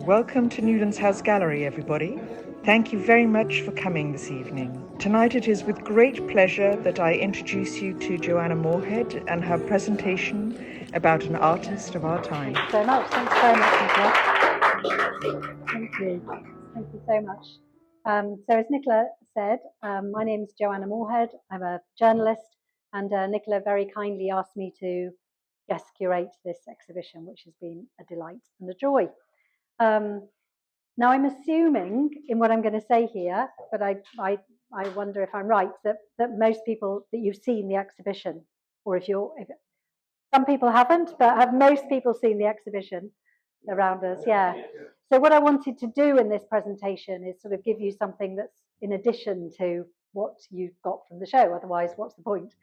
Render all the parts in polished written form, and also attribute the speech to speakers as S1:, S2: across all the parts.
S1: Welcome to Newlands House Gallery, everybody. Thank you very much for coming this evening. Tonight it is with great pleasure that I introduce you to Joanna Moorhead and her presentation about an artist of our time.
S2: Thank you so much. Thanks very much, Nicola. Thank you. Thank you so much. So as Nicola said, my name is Joanna Moorhead. I'm a journalist, and Nicola very kindly asked me to guest curate this exhibition, which has been a delight and a joy. Now I'm assuming in what I'm going to say here, but I wonder if I'm right, that most people, that you've seen the exhibition, or if some people haven't, but have most people seen the exhibition around us? Yeah. So what I wanted to do in this presentation is sort of give you something that's in addition to what you've got from the show. Otherwise, what's the point?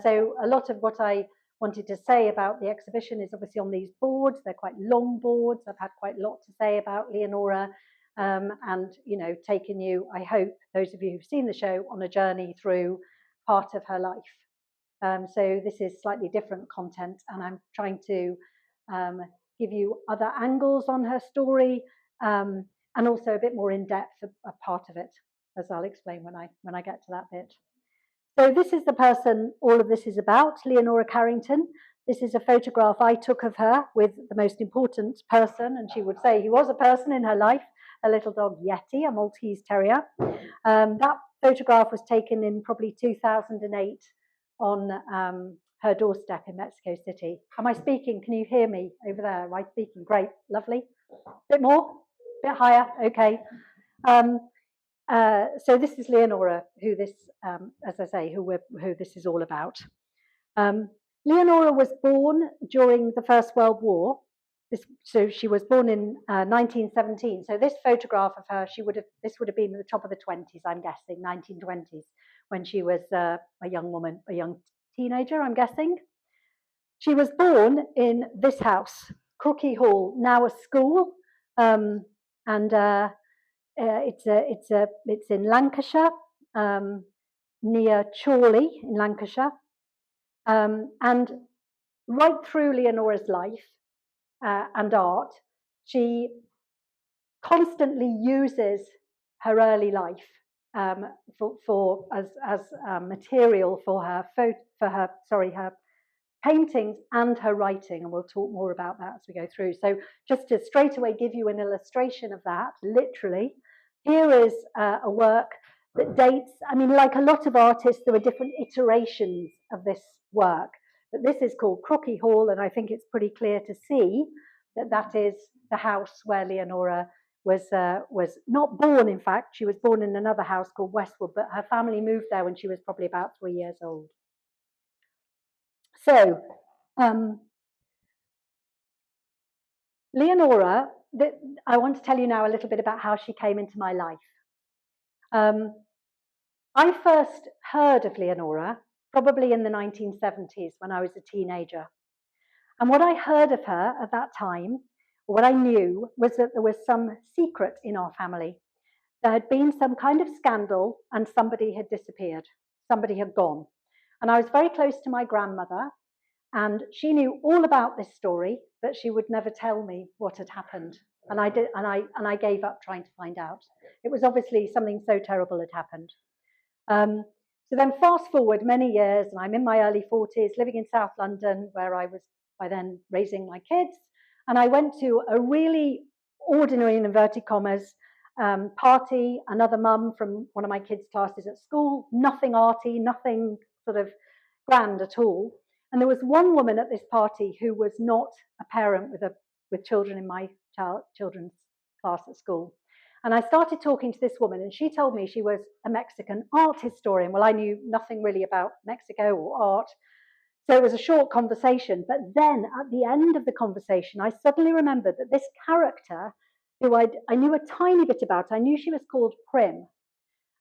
S2: So a lot of what I wanted to say about the exhibition is obviously on these boards. They're quite long boards. I've had quite a lot to say about Leonora, and taken you, I hope, those of you who've seen the show, on a journey through part of her life. So this is slightly different content, and I'm trying to give you other angles on her story, and also a bit more in depth a part of it, as I'll explain when I get to that bit. So this is the person all of this is about, Leonora Carrington. This is a photograph I took of her with the most important person, and she would say he was a person in her life, a little dog Yeti, a Maltese Terrier. That photograph was taken in probably 2008 on her doorstep in Mexico City. Am I speaking? Can you hear me over there? Am I speaking? Great, lovely. Bit more? Bit higher? Okay. So this is Leonora, who this, as I say, who this is all about. Leonora was born during the First World War. So she was born in 1917. So this photograph of her, this would have been at the top of the 20s, I'm guessing, 1920s, when she was a young woman, a young teenager, I'm guessing. She was born in this house, Crookey Hall, now a school, and it's in Lancashire, near Chorley in Lancashire, and right through Leonora's life and art, she constantly uses her early life as material for her paintings and her writing, and we'll talk more about that as we go through. So just to straight away give you an illustration of that, literally, here is a work that dates, I mean, like a lot of artists, there are different iterations of this work, but this is called Crookey Hall, and I think it's pretty clear to see that that is the house where Leonora was not born. In fact, she was born in another house called Westwood, but her family moved there when she was probably about 3 years old. So, Leonora, I want to tell you now a little bit about how she came into my life. I first heard of Leonora probably in the 1970s when I was a teenager. And what I heard of her at that time, what I knew, was that there was some secret in our family. There had been some kind of scandal and somebody had disappeared. Somebody had gone. And I was very close to my grandmother, and she knew all about this story, but she would never tell me what had happened. And I gave up trying to find out. It was obviously something so terrible had happened. So then fast forward many years, and I'm in my early 40s, living in South London, where I was by then raising my kids. And I went to a really ordinary, in inverted commas, party, another mum from one of my kids' classes at school, nothing arty, nothing sort of grand at all. And there was one woman at this party who was not a parent with children in my children's class at school. And I started talking to this woman, and she told me she was a Mexican art historian. Well, I knew nothing really about Mexico or art, so it was a short conversation. But then at the end of the conversation, I suddenly remembered that this character, who I knew a tiny bit about, I knew she was called Prim.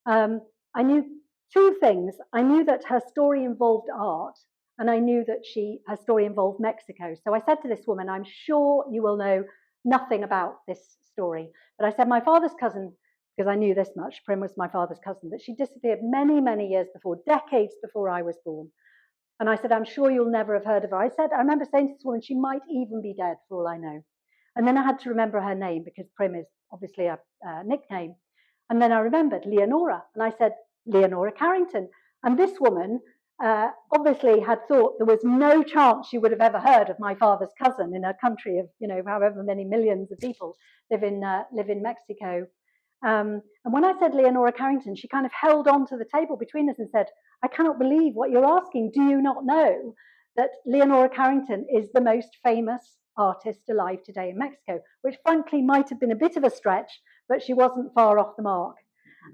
S2: I knew two things. I knew that her story involved art, and I knew that her story involved Mexico. So I said to this woman, I'm sure you will know nothing about this story. But I said, my father's cousin, because I knew this much, Prim was my father's cousin, that she disappeared many, many years before, decades before I was born. And I said, I'm sure you'll never have heard of her. I remember saying to this woman, she might even be dead for all I know. And then I had to remember her name because Prim is obviously a nickname. And then I remembered Leonora, and I said, Leonora Carrington. And this woman obviously had thought there was no chance she would have ever heard of my father's cousin in a country of, however many millions of people live in Mexico. And when I said Leonora Carrington, she kind of held on to the table between us and said, I cannot believe what you're asking. Do you not know that Leonora Carrington is the most famous artist alive today in Mexico? Which frankly might have been a bit of a stretch, but she wasn't far off the mark.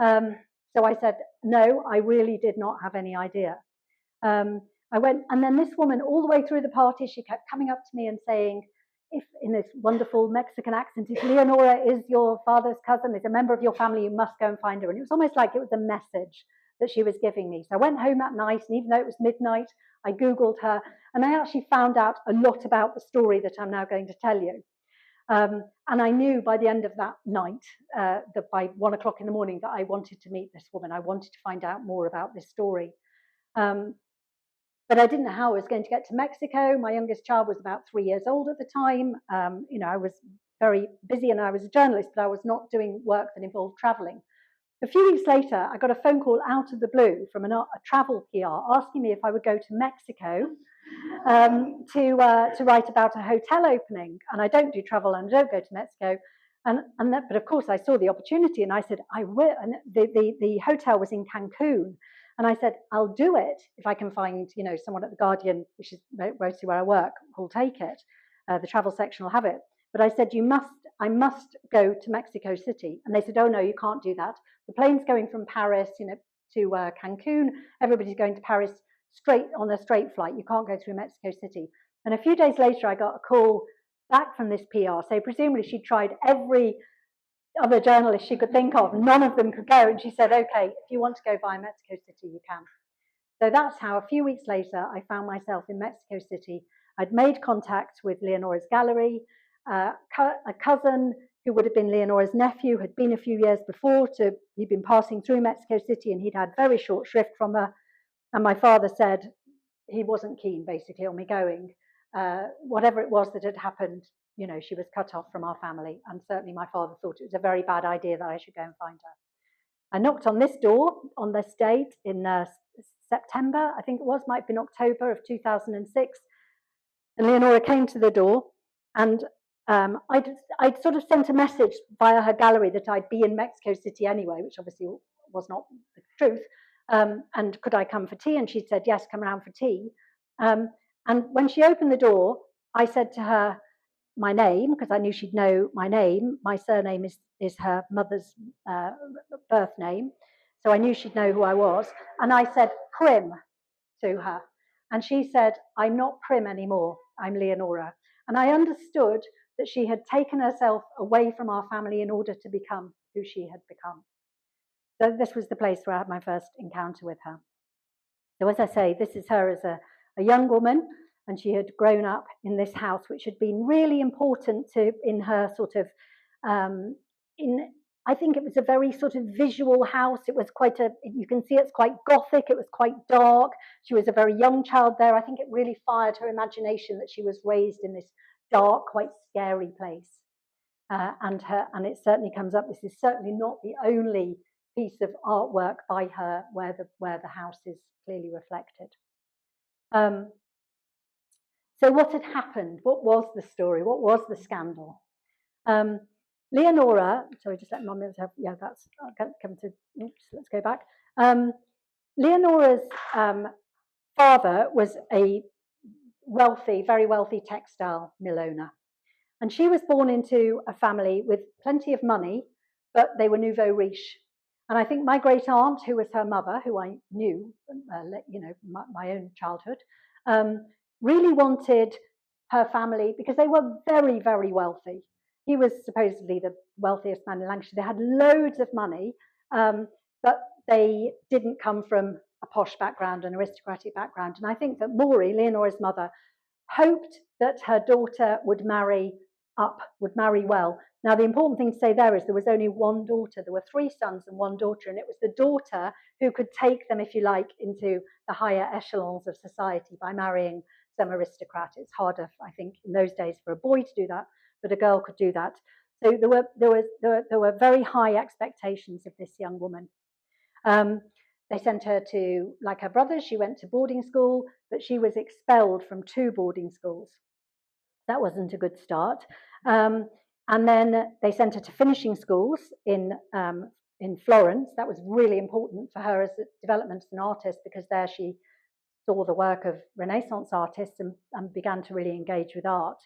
S2: So I said, no, I really did not have any idea. I went, and then this woman, all the way through the party, she kept coming up to me and saying, if in this wonderful Mexican accent, if Leonora is your father's cousin, is a member of your family, you must go and find her. And it was almost like it was a message that she was giving me. So I went home that night, and even though it was midnight, I Googled her, and I actually found out a lot about the story that I'm now going to tell you. And I knew by the end of that night, that by 1 o'clock in the morning, that I wanted to meet this woman. I wanted to find out more about this story. But I didn't know how I was going to get to Mexico. My youngest child was about 3 years old at the time. I was very busy and I was a journalist, but I was not doing work that involved traveling. A few weeks later, I got a phone call out of the blue from a travel PR asking me if I would go to Mexico to write about a hotel opening. And I don't do travel and I don't go to Mexico. But of course, I saw the opportunity and I said, I will. And the hotel was in Cancun. And I said, I'll do it if I can find, someone at the Guardian, which is mostly where I work, who'll take it. The travel section will have it. But I said, I must go to Mexico City. And they said, oh no, you can't do that. The plane's going from Paris, to Cancun. Everybody's going to Paris on a straight flight. You can't go through Mexico City. And a few days later, I got a call back from this PR. So presumably she tried every other journalist she could think of. None of them could go. And she said, okay, if you want to go via Mexico City, you can. So that's how a few weeks later, I found myself in Mexico City. I'd made contact with Leonora's gallery. A cousin who would have been Leonora's nephew had been a few years before. He'd been passing through Mexico City and he'd had very short shrift from her. And my father said he wasn't keen, basically, on me going. Whatever it was that had happened, she was cut off from our family. And certainly my father thought it was a very bad idea that I should go and find her. I knocked on this door on this date in September, I think it was, might have been October of 2006. And Leonora came to the door, and I'd sort of sent a message via her gallery that I'd be in Mexico City anyway, which obviously was not the truth. And could I come for tea? And she said, yes, come round for tea. And when she opened the door, I said to her my name, because I knew she'd know my name. My surname is her mother's birth name. So I knew she'd know who I was. And I said, Prim, to her. And she said, I'm not Prim anymore, I'm Leonora. And I understood that she had taken herself away from our family in order to become who she had become. So this was the place where I had my first encounter with her. So as I say, this is her as a young woman, and she had grown up in this house, which had been really important in her sort of, I think it was a very sort of visual house. It was you can see it's quite Gothic, it was quite dark. She was a very young child there. I think it really fired her imagination that she was raised in this dark, quite scary place. And it certainly comes up. This is certainly not the only piece of artwork by her where the house is clearly reflected. So what had happened? What was the story? What was the scandal? Leonora, sorry, just let Mum have, yeah, that's, I'll come to, oops, let's go back. Leonora's father was a wealthy, very wealthy textile mill owner. And she was born into a family with plenty of money, but they were nouveau riche. And I think my great aunt, who was her mother, who I knew, my own childhood, really wanted her family, because they were very, very wealthy. He was supposedly the wealthiest man in Lancashire. They had loads of money, but they didn't come from a posh background, an aristocratic background. And I think that Maury, Leonora's mother, hoped that her daughter would marry well. Now, the important thing to say there is there was only one daughter. There were 3 sons and 1 daughter, and it was the daughter who could take them, if you like, into the higher echelons of society by marrying some aristocrat. It's harder, I think, in those days for a boy to do that. but a girl could do that. So there were very high expectations of this young woman. They sent her to, like her brothers, she went to boarding school, but she was expelled from 2 boarding schools. That wasn't a good start. And then they sent her to finishing schools in Florence. That was really important for her as a development as an artist, because there she saw the work of Renaissance artists and began to really engage with art.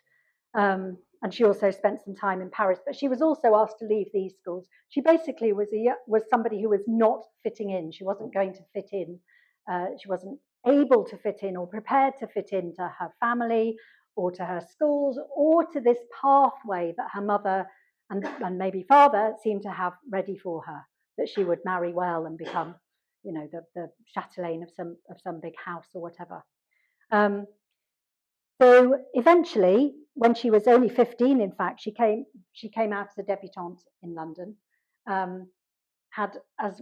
S2: And she also spent some time in Paris, but she was also asked to leave these schools. She basically was somebody who was not fitting in. She wasn't going to fit in. She wasn't able to fit in or prepared to fit into her family or to her schools or to this pathway that her mother and maybe father seemed to have ready for her, that she would marry well and become, you know, the chatelaine of some big house or whatever. So eventually, when she was only 15, in fact, she came out as a debutante in London. Had, as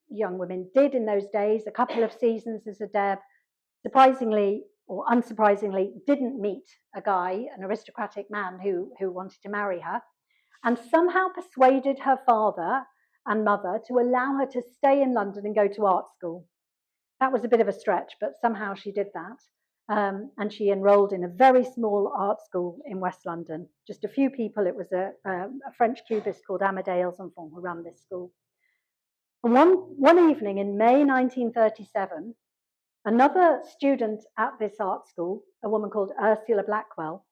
S2: young women did in those days, a couple of seasons as a deb. Surprisingly or unsurprisingly, didn't meet a guy, an aristocratic man who wanted to marry her, and somehow persuaded her father and mother to allow her to stay in London and go to art school. That was a bit of a stretch, but somehow she did that. And she enrolled in a very small art school in West London. Just a few people. It was a French cubist called Amadeus Enfant who ran this school. And one evening in May 1937, another student at this art school, a woman called Ursula Blackwell,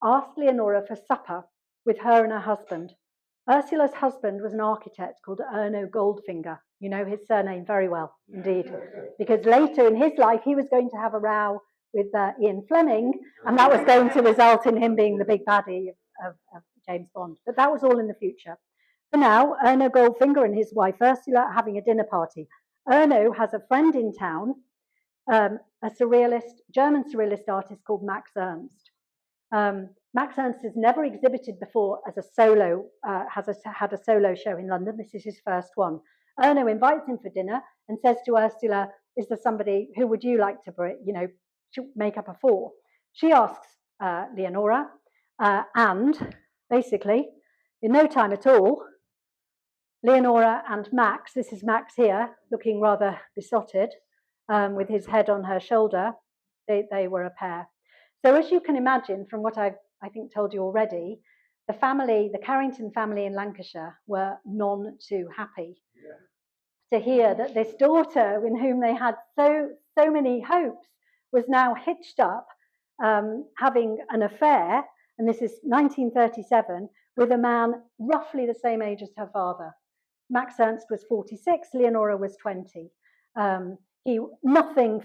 S2: asked Leonora for supper with her and her husband. Ursula's husband was an architect called Erno Goldfinger. You know his surname very well, indeed, because later in his life he was going to have a row with Ian Fleming, and that was going to result in him being the big baddie of James Bond. But that was all in the future. For now, Erno Goldfinger and his wife Ursula are having a dinner party. Erno has a friend in town, a German surrealist artist called Max Ernst. Max Ernst has never exhibited before as a solo, had a solo show in London. This is his first one. Erno invites him for dinner and says to Ursula, is there somebody, who would you like to bring, make up a 4? She asks Leonora, and basically, in no time at all, Leonora and Max, this is Max here, looking rather besotted, with his head on her shoulder, they were a pair. So as you can imagine from what I've, I think, told you already, the Carrington family in Lancashire were none too happy to hear that this daughter, in whom they had so many hopes, was now hitched up, having an affair, and this is 1937, with a man roughly the same age as her father. Max Ernst was 46, Leonora was 20. Nothing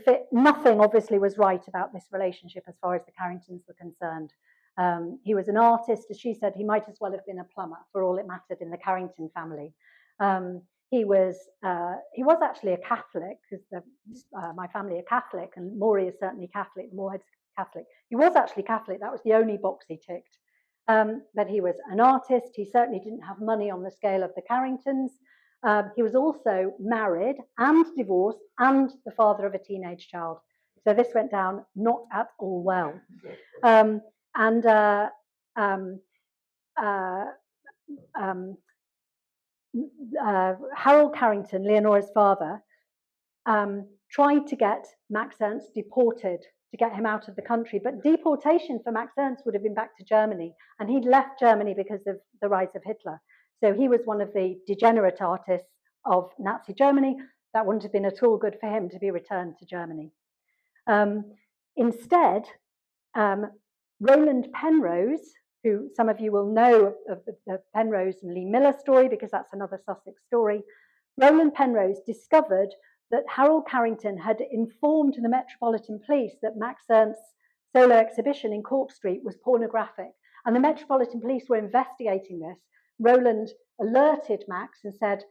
S2: obviously was right about this relationship as far as the Carringtons were concerned. He was an artist, as she said. He might as well have been a plumber for all it mattered in the Carrington family. He was actually a Catholic, because my family are Catholic, and Maury is certainly Catholic, Moorhead's Catholic. He was actually Catholic, that was the only box he ticked. But he was an artist. He certainly didn't have money on the scale of the Carringtons. He was also married and divorced and the father of a teenage child. So this went down not at all well. Harold Carrington, Leonora's father, tried to get Max Ernst deported, to get him out of the country. But deportation for Max Ernst would have been back to Germany, and he'd left Germany because of the rise of Hitler. So he was one of the degenerate artists of Nazi Germany. That wouldn't have been at all good for him to be returned to Germany. Instead, Roland Penrose, who some of you will know of the Penrose and Lee Miller story, because that's another Sussex story. Roland Penrose discovered that Harold Carrington had informed the Metropolitan Police that Max Ernst's solo exhibition in Cork Street was pornographic. And the Metropolitan Police were investigating this. Roland alerted Max and said,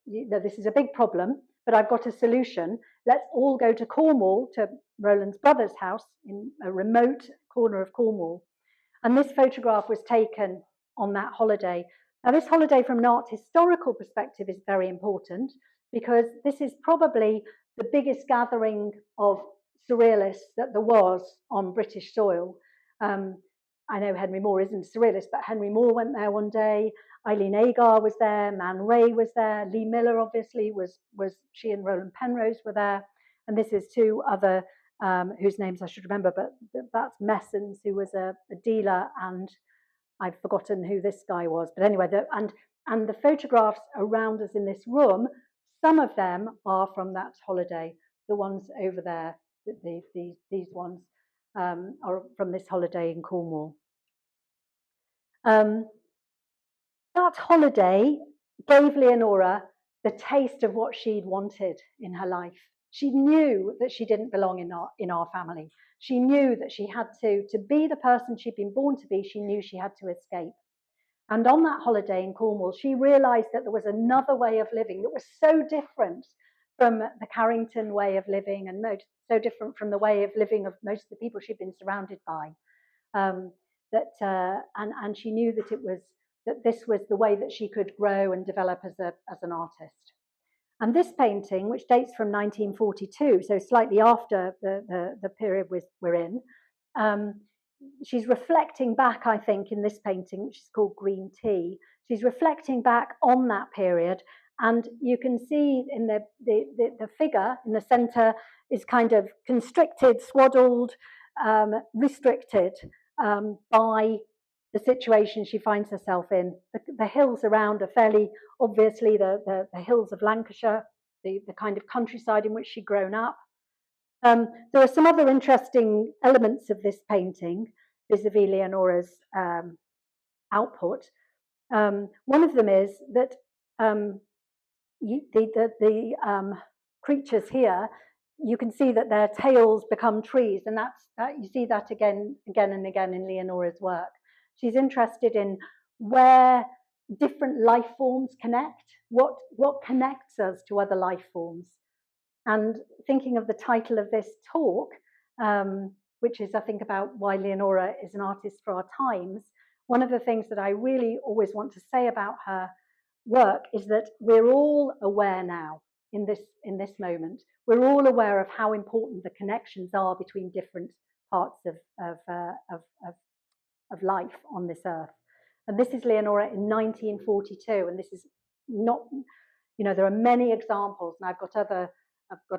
S2: this is a big problem, but I've got a solution. Let's all go to Cornwall, to Roland's brother's house in a remote corner of Cornwall. And this photograph was taken on that holiday. Now, this holiday from an art historical perspective is very important, because this is probably the biggest gathering of surrealists that there was on British soil. I know Henry Moore isn't a surrealist, but Henry Moore went there one day. Eileen Agar was there. Man Ray was there. Lee Miller, obviously, was she and Roland Penrose were there. And this is two other whose names I should remember, but that's Messens, who was a dealer, and I've forgotten who this guy was. But anyway, and the photographs around us in this room, some of them are from that holiday. The ones over there, these ones, are from this holiday in Cornwall. That holiday gave Leonora the taste of what she'd wanted in her life. She knew that she didn't belong in our family. She knew that she had to be the person she'd been born to be. She knew she had to escape. And on that holiday in Cornwall, she realised that there was another way of living that was so different from the Carrington way of living, and so different from the way of living of most of the people she'd been surrounded by. And she knew that this was the way that she could grow and develop as an artist. And this painting, which dates from 1942, so slightly after the period we're in, she's reflecting back, I think, in this painting, which is called Green Tea. She's reflecting back on that period, and you can see in the figure in the centre is kind of constricted, swaddled, restricted by the situation she finds herself in. The hills around are fairly obviously the hills of Lancashire, the kind of countryside in which she'd grown up. There are some other interesting elements of this painting vis-a-vis Leonora's output. One of them is that the creatures here, you can see that their tails become trees, and you see that again and again in Leonora's work. She's interested in where different life forms connect, what connects us to other life forms. And thinking of the title of this talk, which is, I think, about why Leonora is an artist for our times, one of the things that I really always want to say about her work is that we're all aware now in this moment. We're all aware of how important the connections are between different parts of life on this earth. And this is Leonora in 1942, and this is not, there are many examples, and I've got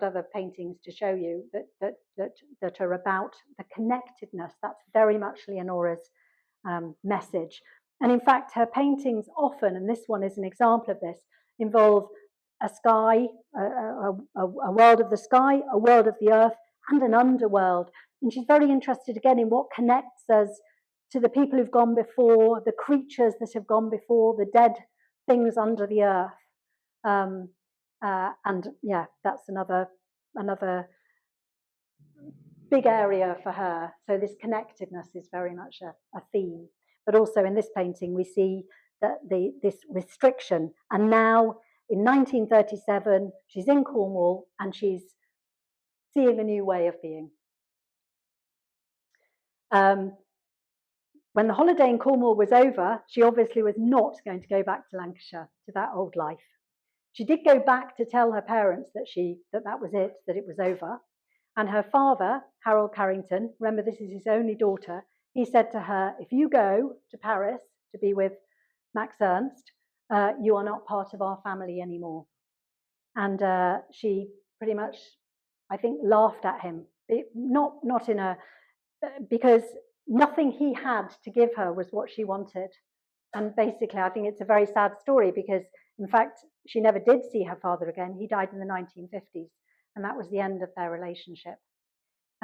S2: other paintings to show you that are about the connectedness. That's very much Leonora's message. And in fact, her paintings often, and this one is an example of this, involve a sky, a world of the sky, a world of the earth, and an underworld. And she's very interested again in what connects us to the people who've gone before, the creatures that have gone before, the dead things under the earth. And yeah, that's another big area for her. So this connectedness is very much a theme. But also in this painting, we see that this restriction. And now in 1937, she's in Cornwall and she's seeing a new way of being. When the holiday in Cornwall was over, she obviously was not going to go back to Lancashire, to that old life. She did go back to tell her parents that was it, that it was over. And her father, Harold Carrington, remember this is his only daughter, he said to her, if you go to Paris to be with Max Ernst, you are not part of our family anymore. And she pretty much, I think, laughed at him. Not in a, because nothing he had to give her was what she wanted. And basically, I think it's a very sad story because, in fact, she never did see her father again. He died in the 1950s, and that was the end of their relationship.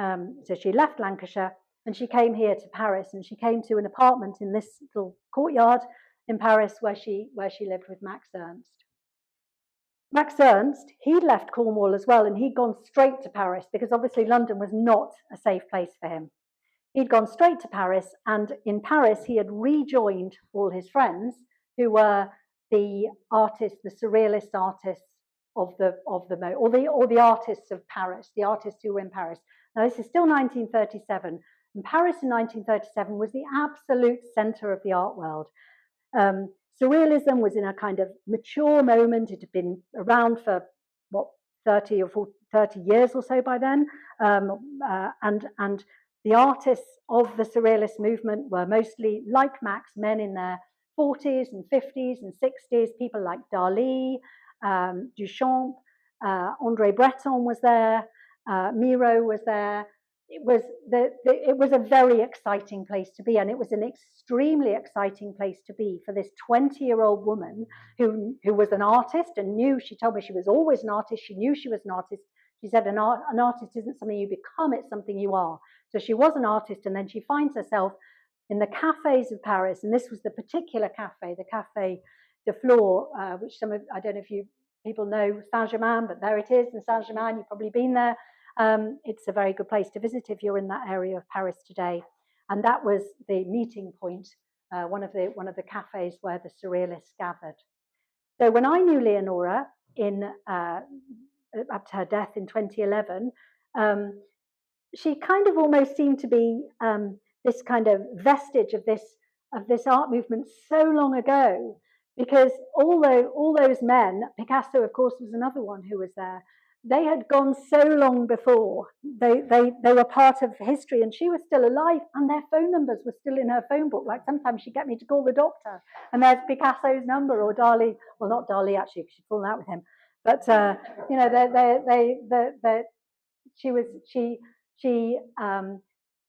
S2: So she left Lancashire and she came here to Paris, and she came to an apartment in this little courtyard in Paris where she lived with Max Ernst. Max Ernst, he'd left Cornwall as well, and he'd gone straight to Paris because obviously London was not a safe place for him. He'd gone straight to Paris, and in Paris he had rejoined all his friends who were the artists, the surrealist artists or the artists of Paris, the artists who were in Paris. Now this is still 1937, and Paris in 1937 was the absolute centre of the art world. Surrealism was in a kind of mature moment. It had been around for 30 years or so by then, and The artists of the Surrealist movement were mostly, like Max, men in their 40s and 50s and 60s, people like Dali, Duchamp, André Breton was there, Miro was there. It was a very exciting place to be, and it was an extremely exciting place to be for this 20-year-old woman who was an artist and knew, she told me she was always an artist, she knew she was an artist. She said an artist isn't something you become, it's something you are. So she was an artist, and then she finds herself in the cafes of Paris, and this was the particular cafe, the Café de Flore, which I don't know if people know Saint-Germain, but there it is in Saint-Germain, you've probably been there. It's a very good place to visit if you're in that area of Paris today. And that was the meeting point, one of the cafes where the Surrealists gathered. So when I knew Leonora up to her death in 2011, she kind of almost seemed to be this kind of vestige of this art movement so long ago, because all those men, Picasso of course was another one who was there, they had gone so long before. They were part of history, and she was still alive, and their phone numbers were still in her phone book. Like sometimes she'd get me to call the doctor, and there's Picasso's number, or Dali. Well, not Dali actually, because she'd fallen out with him. But you know,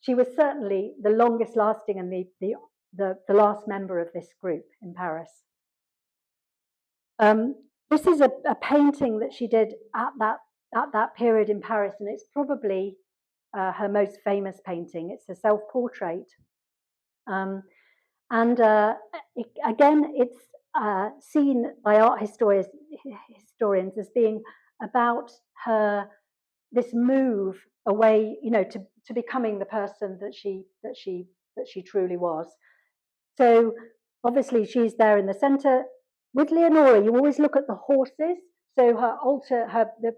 S2: she was certainly the longest lasting and the last member of this group in Paris. This is a painting that she did at that period in Paris, and it's probably her most famous painting. It's a self-portrait. Again, it's seen by art historians as being about this move away, you know, to becoming the person that she truly was. So obviously she's there in the center. With Leonora, you always look at the horses. So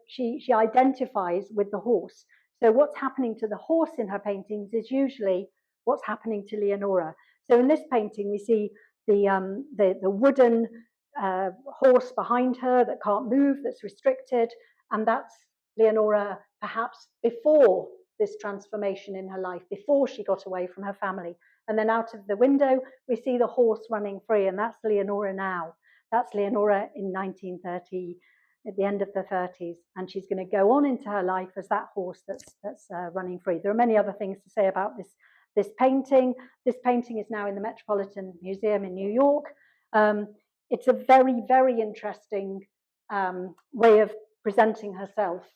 S2: she identifies with the horse. So what's happening to the horse in her paintings is usually what's happening to Leonora. So in this painting, we see the wooden horse behind her that can't move, that's restricted, and that's Leonora perhaps before this transformation in her life, before she got away from her family. And then out of the window, we see the horse running free, and that's Leonora now. That's Leonora in 1930, at the end of the 30s, and she's going to go on into her life as that horse that's running free. There are many other things to say about this painting. This painting is now in the Metropolitan Museum in New York. It's a very, very interesting way of presenting herself.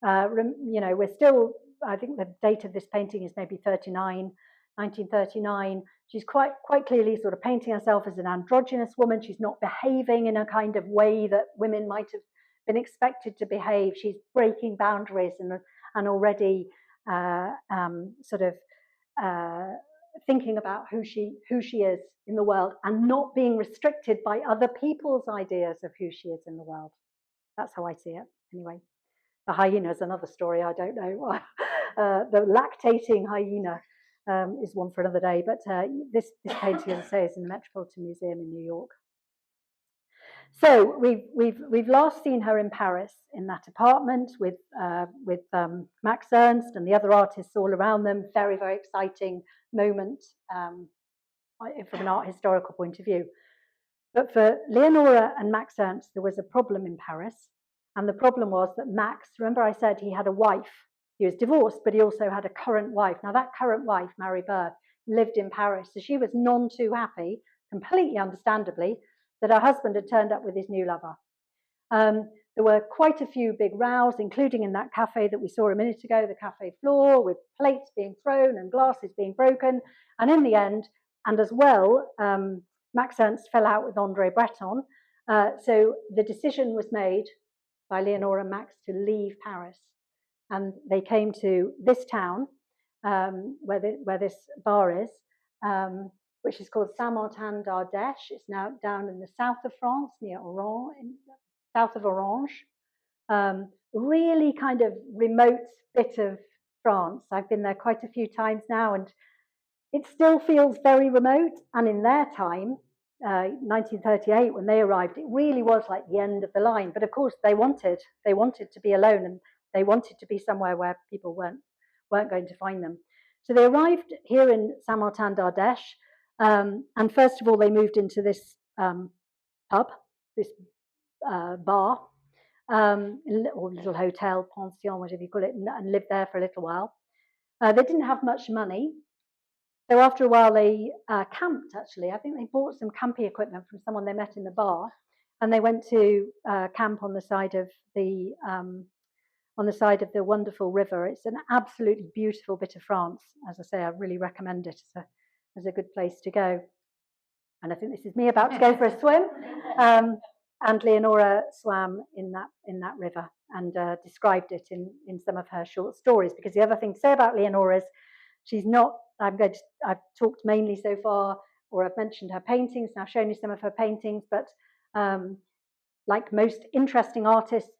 S2: You know, we're still, I think the date of this painting is maybe 1939. She's quite clearly sort of painting herself as an androgynous woman. She's not behaving in a kind of way that women might have been expected to behave. She's breaking boundaries and already sort of thinking about who she is in the world, and not being restricted by other people's ideas of who she is in the world. That's how I see it, anyway. The hyena is another story, I don't know. The lactating hyena is one for another day, but this painting, as I say, is in the Metropolitan Museum in New York. So we've last seen her in Paris in that apartment with Max Ernst and the other artists all around them. Very, very exciting moment from an art historical point of view. But for Leonora and Max Ernst, there was a problem in Paris. And the problem was that Max, remember I said he had a wife. He was divorced, but he also had a current wife. Now that current wife, Mary Berth, lived in Paris. So she was none too happy, completely understandably, that her husband had turned up with his new lover. There were quite a few big rows, including in that cafe that we saw a minute ago, the Café Flore, with plates being thrown and glasses being broken. And in the end, and as well, Max Ernst fell out with André Breton. So the decision was made by Leonora and Max to leave Paris. And they came to this town where this bar is, which is called Saint-Martin d'Ardèche. It's now down in the south of France, near Orange, south of Orange. Really kind of remote bit of France. I've been there quite a few times now, and it still feels very remote. And in their time, 1938, when they arrived, it really was like the end of the line. But of course, they wanted to be alone, and they wanted to be somewhere where people weren't going to find them. So they arrived here in Saint-Martin d'Ardèche, and first of all, they moved into this pub, this bar, or little hotel, pension, whatever you call it, and lived there for a little while. They didn't have much money, so after a while they camped, actually. I think they bought some camping equipment from someone they met in the bar, and they went to camp on the side of the wonderful river. It's an absolutely beautiful bit of France. As I say, I really recommend it as a good place to go. And I think this is me about to go for a swim. And Leonora swam in that river and described it in some of her short stories. Because the other thing to say about Leonora is she's not, I've talked mainly so far, or I've mentioned her paintings, and I've shown you some of her paintings, but like most interesting artists,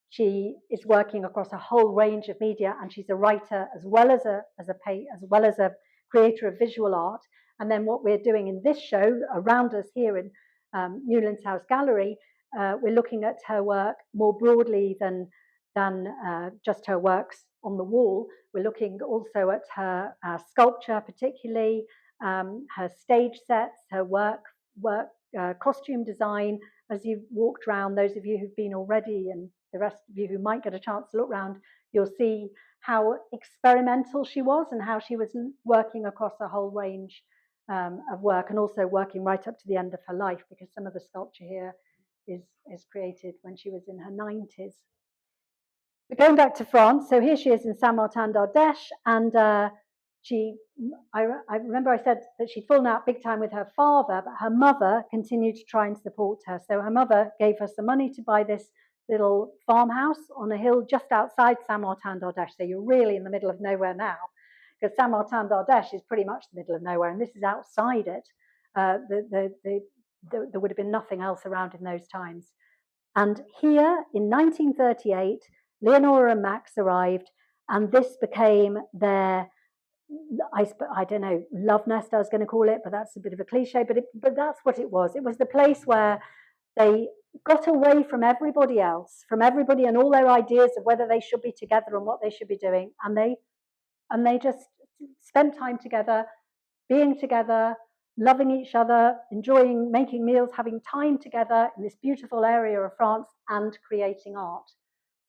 S2: she is working across a whole range of media, and she's a writer as well as a creator of visual art. And then what we're doing in this show around us here in Newlands House Gallery, we're looking at her work more broadly than just her works on the wall. We're looking also at her sculpture, particularly her stage sets, her work, costume design. As you've walked around, those of you who've been already, and the rest of you who might get a chance to look around, you'll see how experimental she was and how she was working across a whole range of work, and also working right up to the end of her life, because some of the sculpture here is created when she was in her 90s. But going back to France, so here she is in Saint-Martin d'Ardèche, and I remember I said that she'd fallen out big time with her father, but her mother continued to try and support her. So her mother gave her some money to buy this little farmhouse on a hill just outside Saint-Martin d'Ardèche. So you're really in the middle of nowhere now, because Saint-Martin d'Ardèche is pretty much the middle of nowhere, and this is outside it. There would have been nothing else around in those times. And here in 1938, Leonora and Max arrived, and this became their, I don't know, love nest I was going to call it, but that's a bit of a cliche, but that's what it was. It was the place where they got away from everybody else, from everybody and all their ideas of whether they should be together and what they should be doing, and they just spent time together, being together, loving each other, enjoying making meals, having time together in this beautiful area of France, and creating art.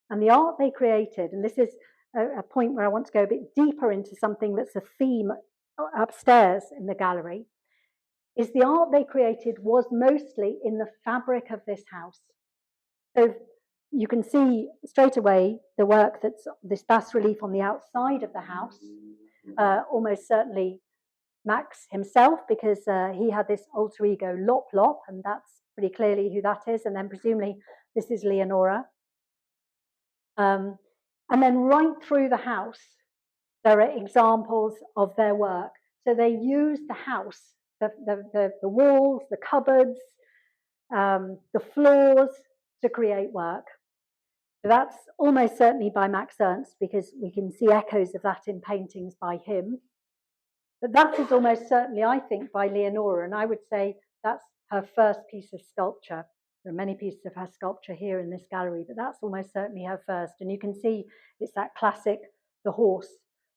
S2: And the art they created, and this is a point where I want to go a bit deeper into something that's a theme upstairs in the gallery, is the art they created was mostly in the fabric of this house. So you can see straight away the work that's this bas relief on the outside of the house, almost certainly Max himself, because he had this alter ego Lop Lop, and that's pretty clearly who that is. And then presumably this is Leonora. And then right through the house, there are examples of their work. So they use the house, the walls, the cupboards, the floors to create work. So that's almost certainly by Max Ernst, because we can see echoes of that in paintings by him. But that is almost certainly, I think, by Leonora, and I would say that's her first piece of sculpture. There are many pieces of her sculpture here in this gallery, but that's almost certainly her first. And you can see it's that classic, the horse,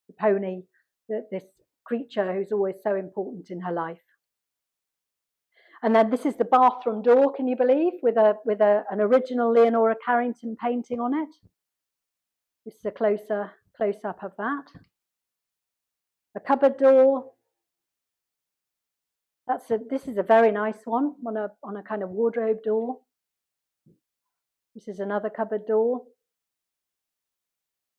S2: the pony, this creature who's always so important in her life. And then this is the bathroom door, can you believe, with an original Leonora Carrington painting on it. This is a close-up of that. A cupboard door. This is a very nice one on a kind of wardrobe door. This is another cupboard door.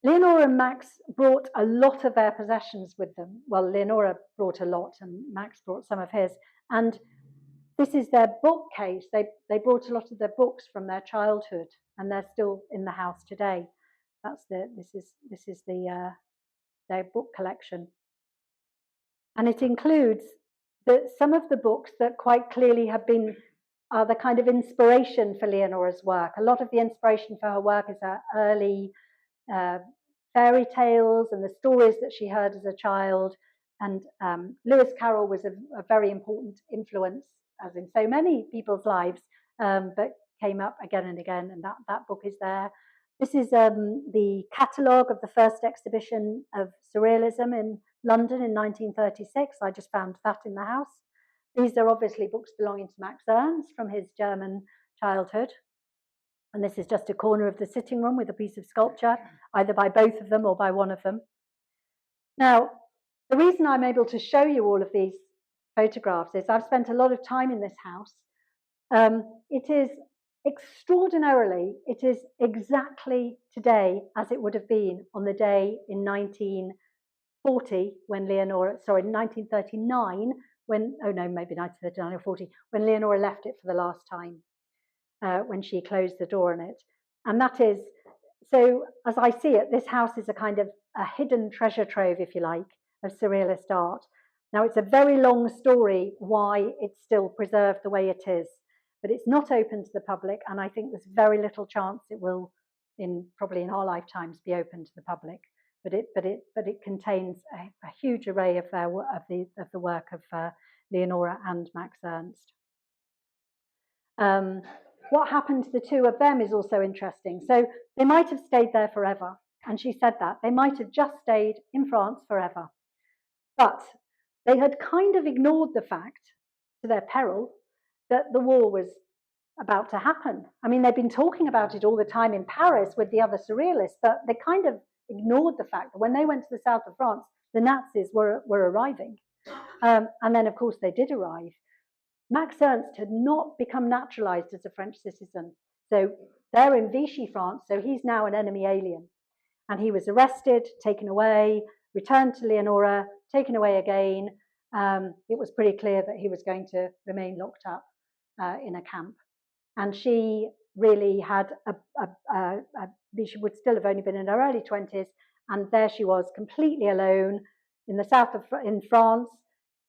S2: Leonora and Max brought a lot of their possessions with them. Well, Leonora brought a lot and Max brought some of his. And this is their bookcase. They brought a lot of their books from their childhood, and they're still in the house today. This is their book collection. And it includes some of the books that quite clearly are the kind of inspiration for Leonora's work. A lot of the inspiration for her work is her early fairy tales and the stories that she heard as a child. And Lewis Carroll was a very important influence, as in so many people's lives, but came up again and again, and that book is there. This is the catalogue of the first exhibition of surrealism in London in 1936. I just found that in the house. These are obviously books belonging to Max Ernst from his German childhood. And this is just a corner of the sitting room with a piece of sculpture, either by both of them or by one of them. Now, the reason I'm able to show you all of these photographs is I've spent a lot of time in this house. It is extraordinarily, it is exactly today as it would have been on the day in 1940 when Leonora, sorry, 1939, when, oh no, maybe 1939 or 40, when Leonora left it for the last time, when she closed the door on it. And that is, so as I see it, this house is a kind of a hidden treasure trove, if you like, of surrealist art. Now, it's a very long story why it's still preserved the way it is, but it's not open to the public, and I think there's very little chance it will, probably in our lifetimes, be open to the public. But it contains a huge array of the work of Leonora and Max Ernst. What happened to the two of them is also interesting. So they might have stayed there forever, and she said that. They might have just stayed in France forever. But they had kind of ignored the fact, to their peril, that the war was about to happen. I mean, they've been talking about it all the time in Paris with the other surrealists, but they kind of ignored the fact that when they went to the south of France, the Nazis were arriving. And then, of course, they did arrive. Max Ernst had not become naturalized as a French citizen. So they're in Vichy, France, so he's now an enemy alien. And he was arrested, taken away, returned to Leonora, taken away again. It was pretty clear that he was going to remain locked up in a camp. And she really had she would still have only been in her early 20s, and there she was, completely alone in the south of in France,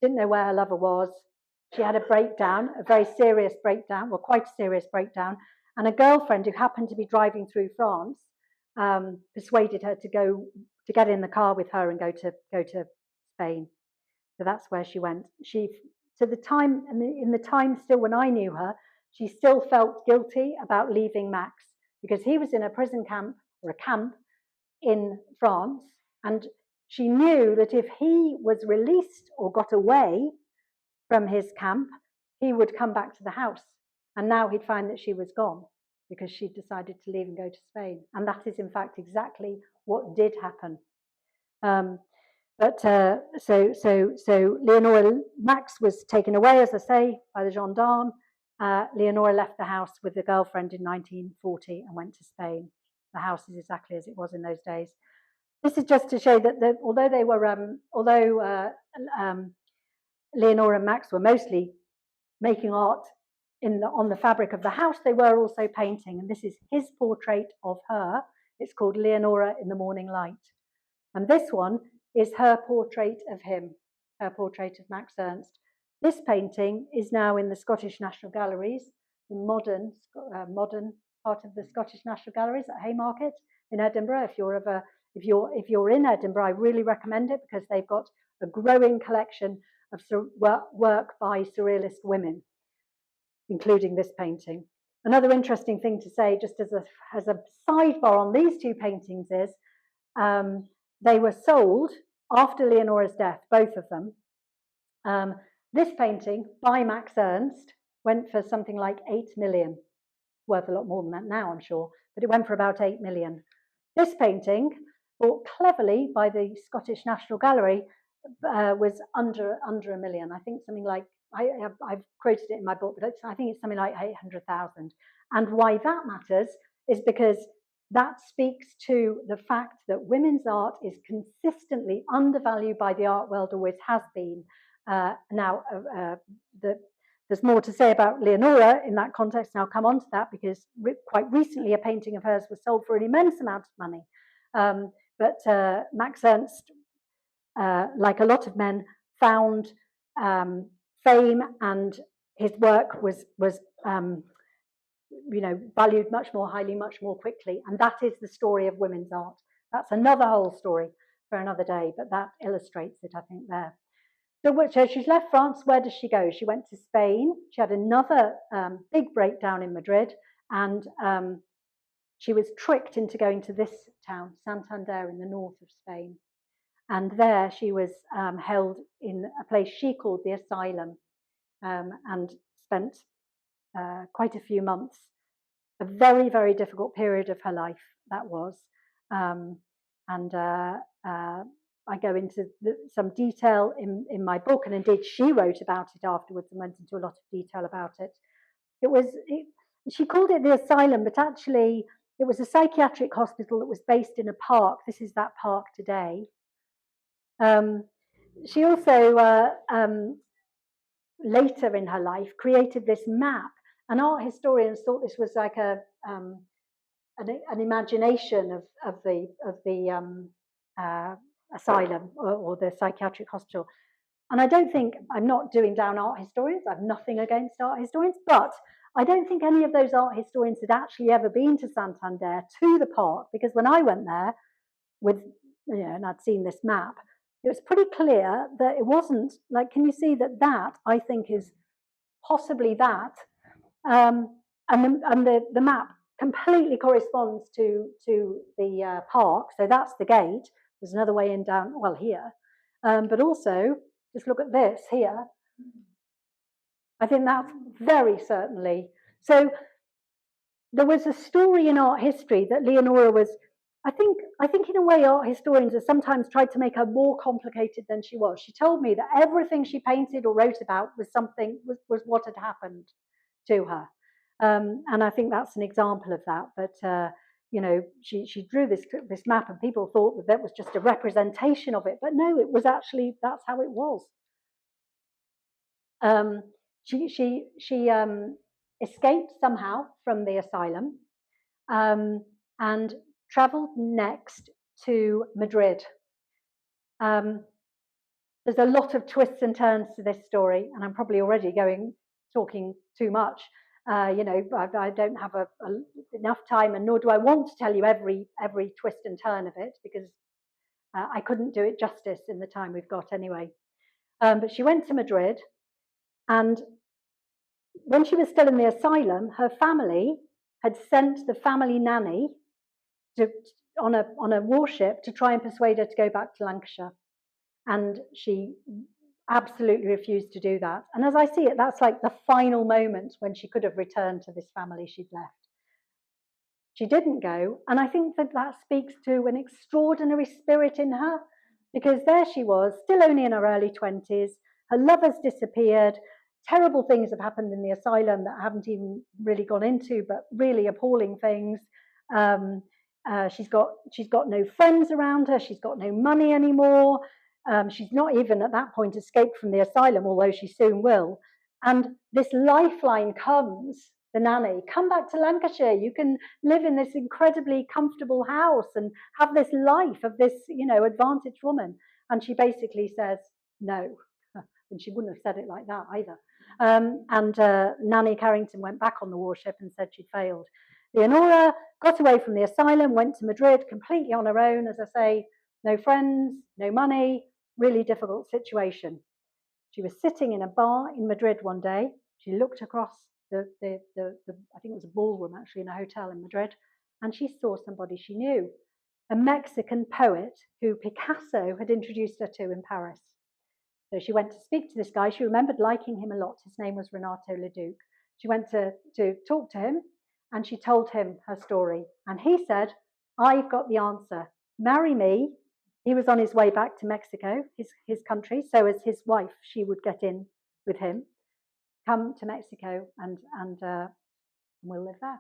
S2: didn't know where her lover was. She had a breakdown, a very serious breakdown, well, quite a serious breakdown, and a girlfriend who happened to be driving through France persuaded her to get in the car with her and go to Spain. So that's where she went. In the time still when I knew her, she still felt guilty about leaving Max because he was in a prison camp or a camp in France, and she knew that if he was released or got away from his camp, he would come back to the house. And now he'd find that she was gone because she decided to leave and go to Spain. And that is, in fact, exactly what did happen. So Leonora, Max was taken away, as I say, by the gendarme. Leonora left the house with a girlfriend in 1940 and went to Spain. The house is exactly as it was in those days. This is just to show that although Leonora and Max were mostly making art on the fabric of the house, they were also painting. And this is his portrait of her. It's called Leonora in the Morning Light. And this one is her portrait of him, her portrait of Max Ernst. This painting is now in the Scottish National Galleries, the modern part of the Scottish National Galleries at Haymarket in Edinburgh. If you're in Edinburgh, I really recommend it because they've got a growing collection of work by surrealist women, including this painting. Another interesting thing to say, just as a sidebar on these two paintings, is they were sold after Leonora's death, both of them. This painting by Max Ernst went for something like 8 million, worth a lot more than that now, I'm sure, but it went for about 8 million. This painting, bought cleverly by the Scottish National Gallery, was under $1 million. I think something like, I've quoted it in my book, but I think it's something like 800,000. And why that matters is because that speaks to the fact that women's art is consistently undervalued by the art world, always has been. There's more to say about Leonora in that context, and I'll come on to that because quite recently a painting of hers was sold for an immense amount of money. But Max Ernst, like a lot of men, found fame, and his work was valued much more highly, much more quickly. And that is the story of women's art. That's another whole story for another day, but that illustrates it, I think, there. So she's left France. Where does she go? She went to Spain. She had another big breakdown in Madrid, and she was tricked into going to this town, Santander, in the north of Spain. And there she was held in a place she called the asylum, and spent quite a few months. A very, very difficult period of her life, that was. And I go into some detail in my book, and indeed she wrote about it afterwards and went into a lot of detail about it. She called it the asylum, but actually it was a psychiatric hospital that was based in a park. This is that park today. She also, later in her life, created this map, and art historians thought this was like an imagination of the asylum or the psychiatric hospital. And I don't think, I'm not doing down art historians, I've nothing against art historians, but I don't think any of those art historians had actually ever been to Santander, to the park, because when I went there and I'd seen this map, it was pretty clear that it wasn't, like, can you see that I think is possibly that, and the map completely corresponds to the park, so that's the gate. There's another way in down, well, here, but also, just look at this here. I think that's very certainly. So there was a story in art history that Leonora was, I think in a way art historians have sometimes tried to make her more complicated than she was. She told me that everything she painted or wrote about was what had happened to her. And I think that's an example of that. But she drew this map, and people thought that was just a representation of it. But no, it was actually, that's how it was. She escaped somehow from the asylum, and travelled next to Madrid. There's a lot of twists and turns to this story, and I'm probably already talking too much. I don't have enough time, and nor do I want to tell you every twist and turn of it, because I couldn't do it justice in the time we've got anyway. But she went to Madrid, and when she was still in the asylum, her family had sent the family nanny on a warship to try and persuade her to go back to Lancashire. And she absolutely refused to do that. And as I see it, that's like the final moment when she could have returned to this family she'd left. She didn't go, and I think that speaks to an extraordinary spirit in her, because there she was, still only in her early 20s, her lover's disappeared, terrible things have happened in the asylum that I haven't even really gone into, but really appalling things. She's got no friends around her, she's got no money anymore, she's not even at that point escaped from the asylum, although she soon will. And this lifeline comes, the nanny, come back to Lancashire, you can live in this incredibly comfortable house and have this life of this, advantaged woman. And she basically says no. And she wouldn't have said it like that either. Nanny Carrington went back on the warship and said she'd failed. Leonora got away from the asylum, went to Madrid completely on her own, as I say, no friends, no money, really difficult situation. She was sitting in a bar in Madrid one day. She looked across the I think it was a ballroom actually in a hotel in Madrid, and she saw somebody she knew, a Mexican poet who Picasso had introduced her to in Paris. So she went to speak to this guy. She remembered liking him a lot. His name was Renato Leduc. She went to talk to him, and she told him her story. And he said, I've got the answer. Marry me. He was on his way back to Mexico, his country. So as his wife, she would get in with him. Come to Mexico and we'll live there.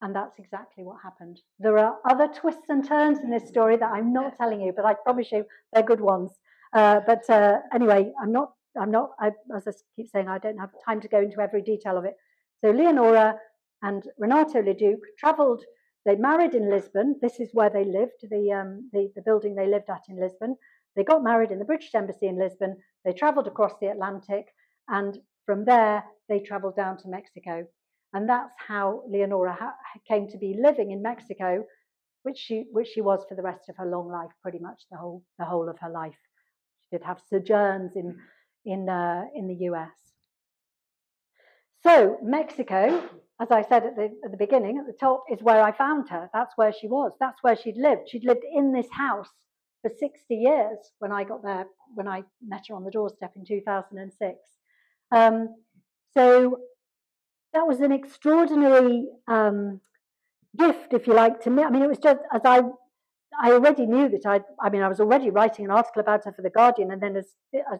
S2: And that's exactly what happened. There are other twists and turns in this story that I'm not telling you, but I promise you they're good ones. Anyway, as I keep saying, I don't have time to go into every detail of it. So Leonora and Renato Leduc travelled. They married in Lisbon. This is where they lived, the building they lived at in Lisbon. They got married in the British Embassy in Lisbon. They travelled across the Atlantic, and from there they travelled down to Mexico. And that's how Leonora came to be living in Mexico, which she was for the rest of her long life, pretty much the whole of her life. She did have sojourns in the US. So Mexico, as I said at the beginning, at the top, is where I found her. That's where she was. That's where she'd lived. She'd lived in this house for 60 years when I got there, when I met her on the doorstep in 2006. So that was an extraordinary gift, if you like, to me. I mean, it was just as I already knew that I was already writing an article about her for The Guardian, and then as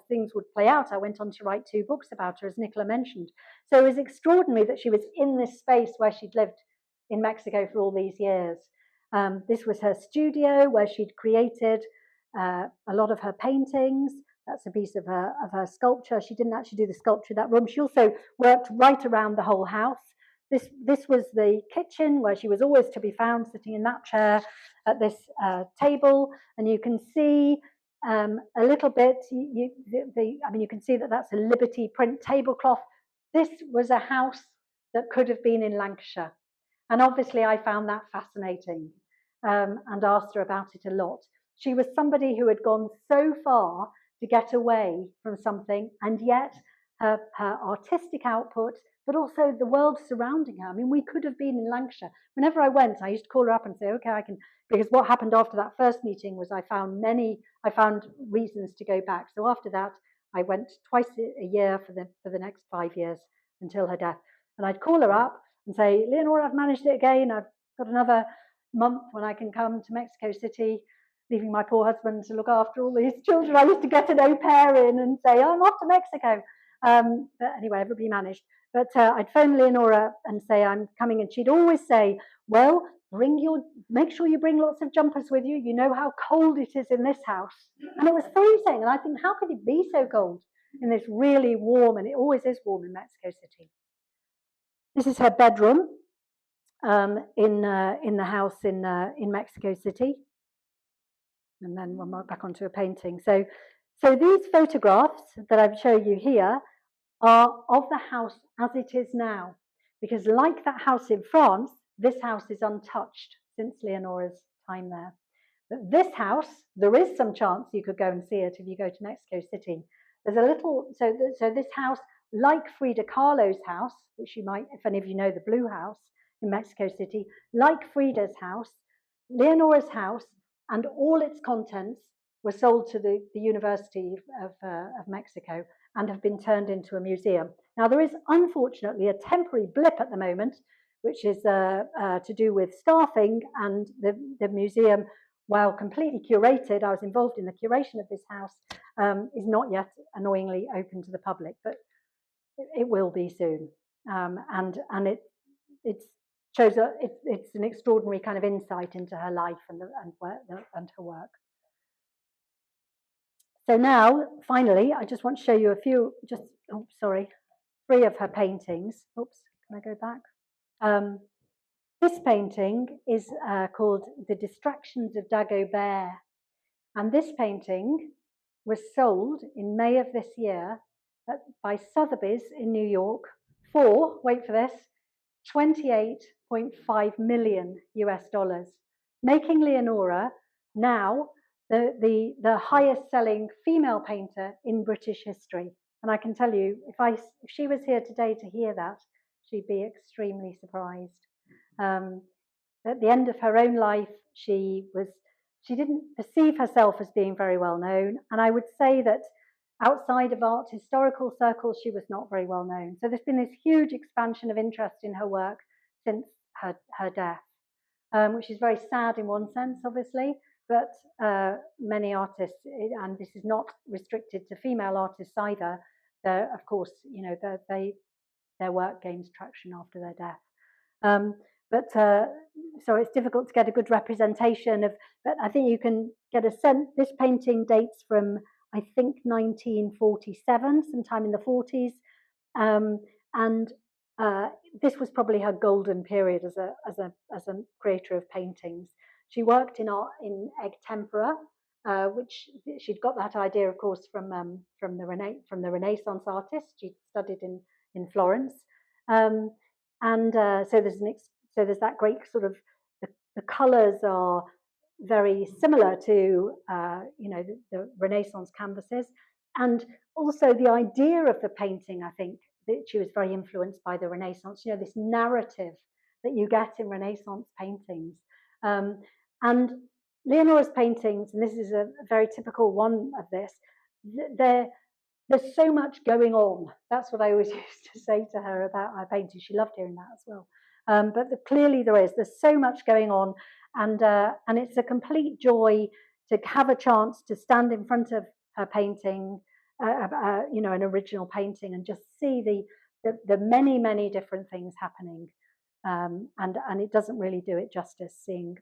S2: things would play out, I went on to write 2 books about her, as Nicola mentioned. So it was extraordinary that she was in this space where she'd lived in Mexico for all these years. This was her studio where she'd created a lot of her paintings. That's a piece of her sculpture. She didn't actually do the sculpture in that room. She also worked right around the whole house. This was the kitchen where she was always to be found, sitting in that chair at this table, and you can see a little bit. You can see that that's a Liberty print tablecloth. This was a house that could have been in Lancashire, and obviously I found that fascinating and asked her about it a lot. She was somebody who had gone so far to get away from something, and yet her artistic output, but also the world surrounding her. I mean, we could have been in Lancashire. Whenever I went, I used to call her up and say, okay, I can, because what happened after that first meeting was I found reasons to go back. So after that, I went twice a year for the next 5 years until her death. And I'd call her up and say, Leonora, I've managed it again. I've got another month when I can come to Mexico City, leaving my poor husband to look after all these children. I used to get an au pair in and say, oh, I'm off to Mexico. But anyway, everybody managed. But I'd phone Leonora and say, I'm coming. And she'd always say, well, make sure you bring lots of jumpers with you. You know how cold it is in this house. And it was freezing. And I think, how could it be so cold in this really warm, and it always is warm in Mexico City. This is her bedroom in the house in Mexico City. And then we'll back onto a painting. So these photographs that I've shown you here are of the house as it is now, because like that house in France, this house is untouched since Leonora's time there. But this house, there is some chance you could go and see it if you go to Mexico City. There's a little, so this house, like Frida Kahlo's house, which you might, if any of you know the Blue House in Mexico City, like Frida's house, Leonora's house and all its contents were sold to the University of Mexico and have been turned into a museum. Now, there is unfortunately a temporary blip at the moment, which is to do with staffing, and the museum, while completely curated, I was involved in the curation of this house, is not yet annoyingly open to the public, but it will be soon. And it's an extraordinary kind of insight into her life and her work. So now, finally, I just want to show you a few, three of her paintings. Oops, can I go back? This painting is called The Distractions of Dagobert. And this painting was sold in May of this year by Sotheby's in New York for, wait for this, $28.5 million US, making Leonora now the highest selling female painter in British history. And I can tell you, if she was here today to hear that, she'd be extremely surprised. At the end of her own life, she didn't perceive herself as being very well known. And I would say that outside of art historical circles, she was not very well known. So there's been this huge expansion of interest in her work since her death, which is very sad in one sense, obviously, but many artists, and this is not restricted to female artists either, of course, their work gains traction after their death. So it's difficult to get a good representation of, but I think you can get a sense. This painting dates from, I think, 1947, sometime in the 40s, and this was probably her golden period as a creator of paintings. She worked in egg tempera, which she'd got that idea, of course, from the Renaissance artists. She studied in Florence, so there's that great sort of the colours are very similar to the Renaissance canvases, and also the idea of the painting. I think that she was very influenced by the Renaissance. This narrative that you get in Renaissance paintings. And Leonora's paintings, and this is a very typical one of this, there's so much going on. That's what I always used to say to her about her paintings. She loved hearing that as well. But clearly there's so much going on, and it's a complete joy to have a chance to stand in front of her painting, you know, an original painting, and just see the many different things happening. And it doesn't really do it justice seeing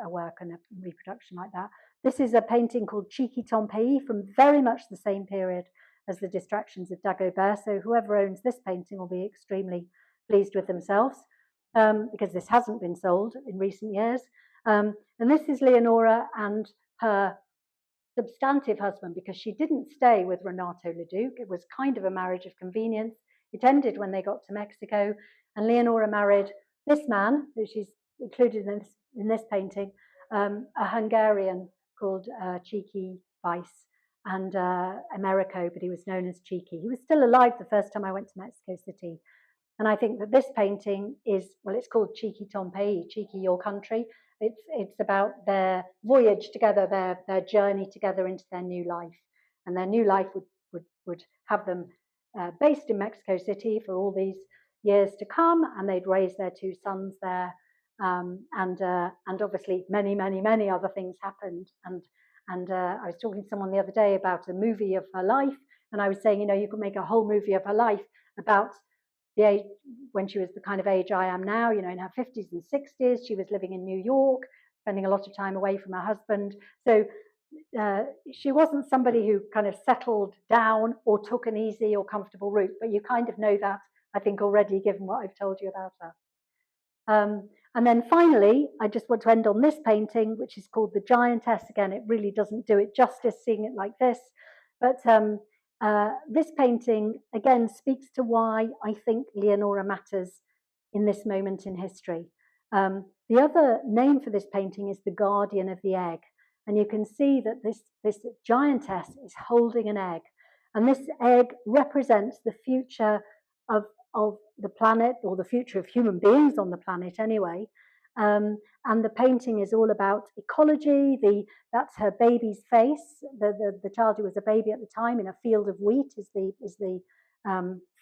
S2: a work and a reproduction like that. This is a painting called Cheeky Pompey from very much the same period as the Distractions of Dagobert. So whoever owns this painting will be extremely pleased with themselves, because this hasn't been sold in recent years. And this is Leonora and her substantive husband, because she didn't stay with Renato Leduc. It was kind of a marriage of convenience. It ended when they got to Mexico, and Leonora married this man, who she's included in this painting, a Hungarian called Cheeky Weiss, and Americo, but he was known as Cheeky. He was still alive the first time I went to Mexico City. And I think that this painting is, well, it's called Cheeky Pompey, Cheeky Your Country. It's about their voyage together, their journey together into their new life. And their new life would have them based in Mexico City for all these years to come, and they'd raise their two sons there. And obviously many other things happened. And I was talking to someone the other day about a movie of her life, and I was saying, you know, you could make a whole movie of her life about the age when she was the kind of age I am now, you know, in her 50s and 60s. She was living in New York, spending a lot of time away from her husband. So she wasn't somebody who kind of settled down or took an easy or comfortable route, but you kind of know that, I think, already, given what I've told you about her. And then finally, I just want to end on this painting, which is called The Giantess. Again, it really doesn't do it justice seeing it like this, but this painting, again, speaks to why I think Leonora matters in this moment in history. The other name for this painting is The Guardian of the Egg. And you can see that this giantess is holding an egg. And this egg represents the future of the planet, or the future of human beings on the planet anyway. And the painting is all about ecology. That's her baby's face. The child who was a baby at the time in a field of wheat is the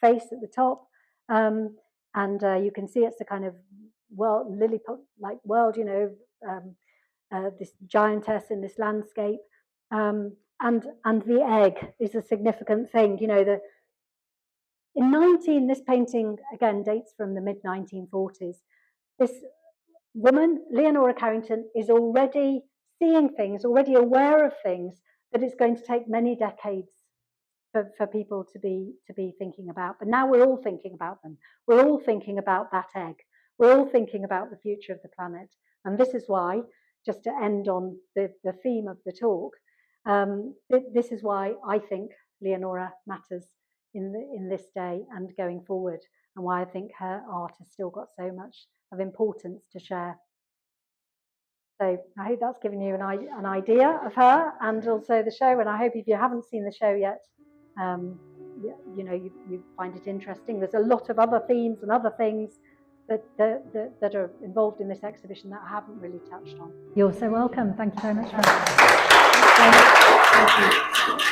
S2: face at the top. And you can see it's a kind of Lilliput-like world, you know, this giantess in this landscape. And the egg is a significant thing. You know, this painting, again, dates from the mid-1940s. This woman, Leonora Carrington, is already seeing things, already aware of things that it's going to take many decades for people to be thinking about. But now we're all thinking about them. We're all thinking about that egg. We're all thinking about the future of the planet. And this is why, just to end on the theme of the talk, this is why I think Leonora matters in this day and going forward, and why I think her art has still got so much of importance to share. So I hope that's given you an idea of her and also the show. And I hope if you haven't seen the show yet, you know, you find it interesting. There's a lot of other themes and other things that are involved in this exhibition that I haven't really touched on. You're so welcome. Thank you very much. Thank you.